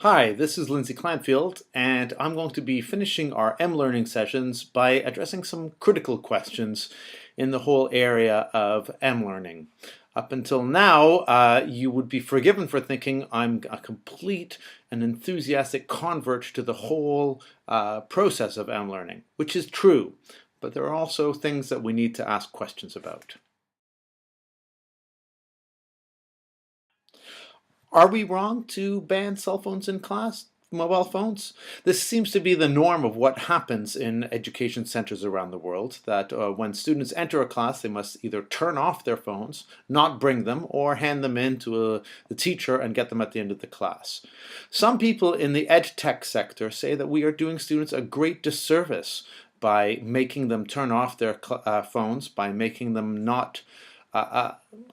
Hi, this is Lindsay Clanfield, and I'm going to be finishing our Mlearning sessions by addressing some critical questions in the whole area of Mlearning. Up until now, you would be forgiven for thinking I'm a complete and enthusiastic convert to the whole process of Mlearning, which is true, but there are also things that we need to ask questions about. Are we wrong to ban cell phones in class? Mobile phones? This seems to be the norm of what happens in education centers around the world, that when students enter a class, they must either turn off their phones, not bring them, or hand them in to the teacher and get them at the end of the class. Some people in the ed tech sector say that we are doing students a great disservice by making them turn off their phones, by making them not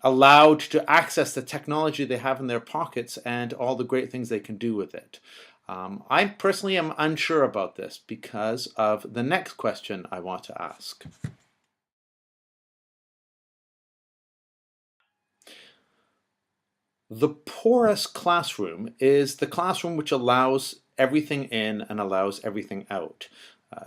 allowed to access the technology they have in their pockets and all the great things they can do with it. I personally am unsure about this because of the next question I want to ask. The porous classroom is the classroom which allows everything in and allows everything out.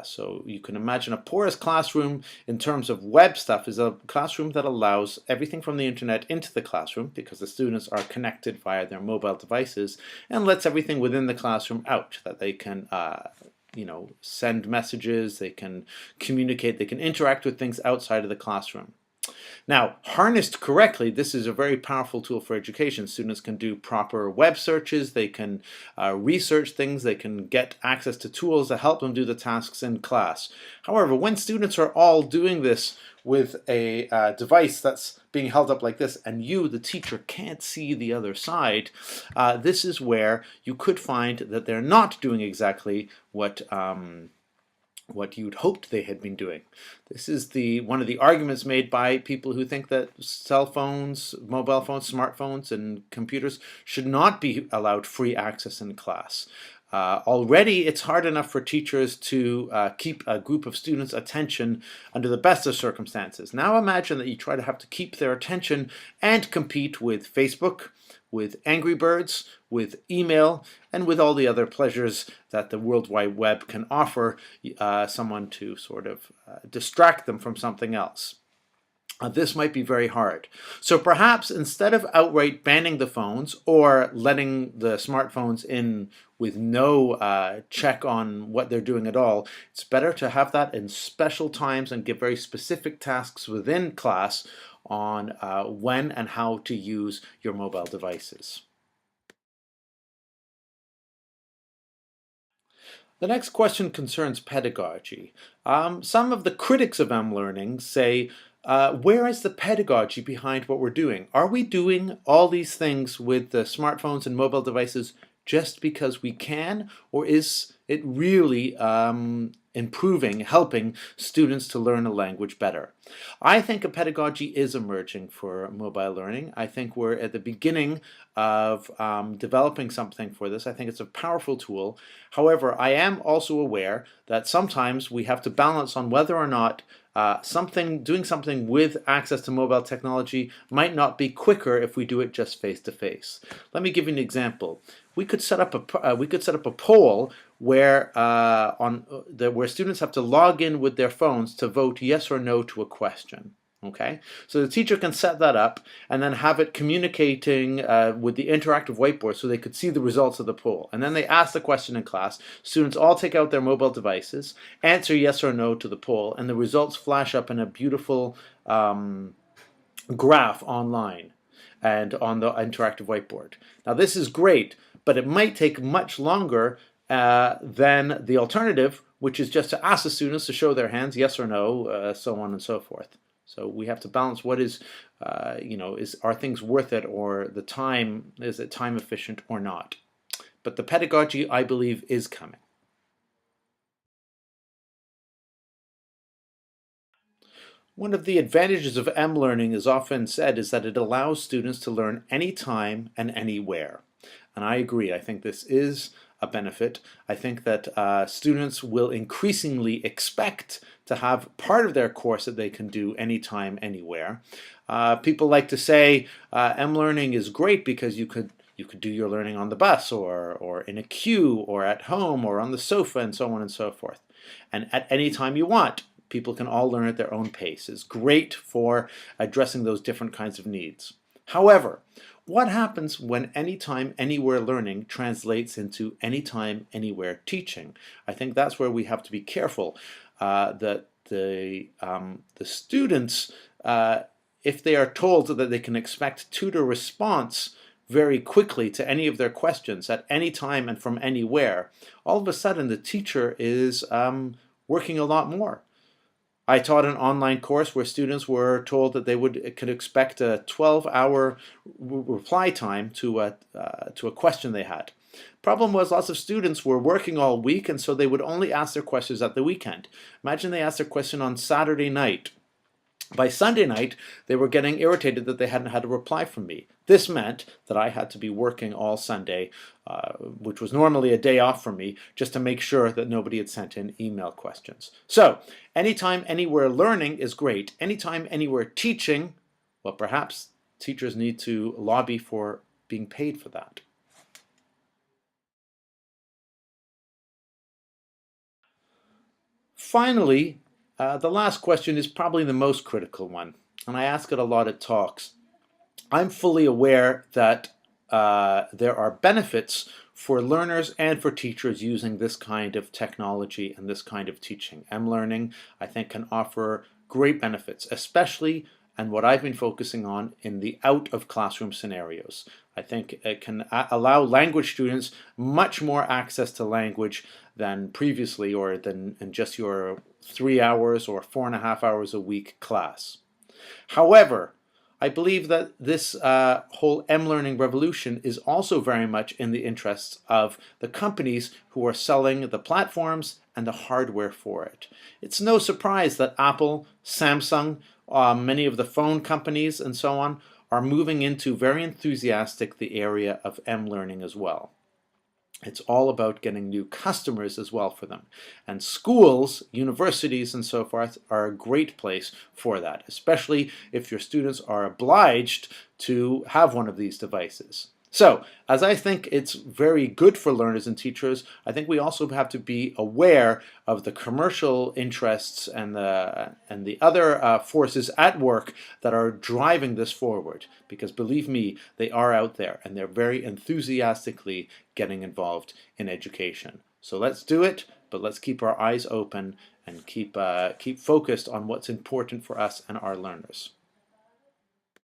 So you can imagine a porous classroom in terms of web stuff is a classroom that allows everything from the internet into the classroom because the students are connected via their mobile devices, and lets everything within the classroom out, that they can send messages, they can communicate, they can interact with things outside of the classroom. Now, harnessed correctly, this is a very powerful tool for education. Students can do proper web searches, they can research things, they can get access to tools that help them do the tasks in class. However, when students are all doing this with a device that's being held up like this, and you, the teacher, can't see the other side, this is where you could find that they're not doing exactly what you'd hoped they had been doing. This is one of the arguments made by people who think that cell phones, mobile phones, smartphones, and computers should not be allowed free access in class. Already, it's hard enough for teachers to keep a group of students' attention under the best of circumstances. Now imagine that you try to have to keep their attention and compete with Facebook, with Angry Birds, with email, and with all the other pleasures that the World Wide Web can offer someone to sort of distract them from something else. This might be very hard. So perhaps instead of outright banning the phones or letting the smartphones in with no check on what they're doing at all, it's better to have that in special times and give very specific tasks within class on when and how to use your mobile devices. The next question concerns pedagogy. Some of the critics of Mlearning say, where is the pedagogy behind what we're doing? Are we doing all these things with the smartphones and mobile devices just because we can, or is it really improving, helping students to learn a language better? I think a pedagogy is emerging for mobile learning. I think we're at the beginning of developing something for this. I think it's a powerful tool. However, I am also aware that sometimes we have to balance on whether or not doing something with access to mobile technology might not be quicker if we do it just face to face. Let me give you an example. We could set up a poll where where students have to log in with their phones to vote yes or no to a question. Okay, so the teacher can set that up and then have it communicating with the interactive whiteboard so they could see the results of the poll. And then they ask the question in class. Students all take out their mobile devices, answer yes or no to the poll, and the results flash up in a beautiful graph online and on the interactive whiteboard. Now this is great, but it might take much longer than the alternative, which is just to ask the students to show their hands, yes or no, so on and so forth. So we have to balance what is, are things worth it, or the time, is it time efficient or not? But the pedagogy, I believe, is coming. One of the advantages of Mlearning is often said is that it allows students to learn anytime and anywhere. And I agree. I think this is a benefit. I think that students will increasingly expect to have part of their course that they can do anytime, anywhere. People like to say Mlearning is great because you could You could do your learning on the bus or in a queue or at home or on the sofa and so on and so forth. And at any time you want, people can all learn at their own pace. It's great for addressing those different kinds of needs. However, what happens when anytime, anywhere learning translates into anytime, anywhere teaching? I think that's where we have to be careful that the students, if they are told that they can expect tutor response very quickly to any of their questions at any time and from anywhere, all of a sudden the teacher is working a lot more. I taught an online course where students were told that they could expect a 12-hour reply time to a question they had. Problem was, lots of students were working all week, and so they would only ask their questions at the weekend. Imagine they asked their question on Saturday night. By Sunday night, they were getting irritated that they hadn't had a reply from me. This meant that I had to be working all Sunday, which was normally a day off for me, just to make sure that nobody had sent in email questions. So, anytime, anywhere learning is great. Anytime, anywhere teaching, well, perhaps teachers need to lobby for being paid for that. Finally, the last question is probably the most critical one, and I ask it a lot at talks. I'm fully aware that there are benefits for learners and for teachers using this kind of technology and this kind of teaching. Mlearning, I think, can offer great benefits, especially, and what I've been focusing on, in the out-of-classroom scenarios. I think it can allow language students much more access to language than previously, or than in just your 3 hours or 4.5 hours a week class. However, I believe that this whole mLearning revolution is also very much in the interests of the companies who are selling the platforms and the hardware for it. It's no surprise that Apple, Samsung, many of the phone companies and so on are moving into very enthusiastic the area of mLearning as well. It's all about getting new customers as well for them. And schools, universities, and so forth are a great place for that, especially if your students are obliged to have one of these devices. So, as I think it's very good for learners and teachers, I think we also have to be aware of the commercial interests and the other forces at work that are driving this forward. Because believe me, they are out there and they're very enthusiastically getting involved in education. So let's do it, but let's keep our eyes open and keep focused on what's important for us and our learners.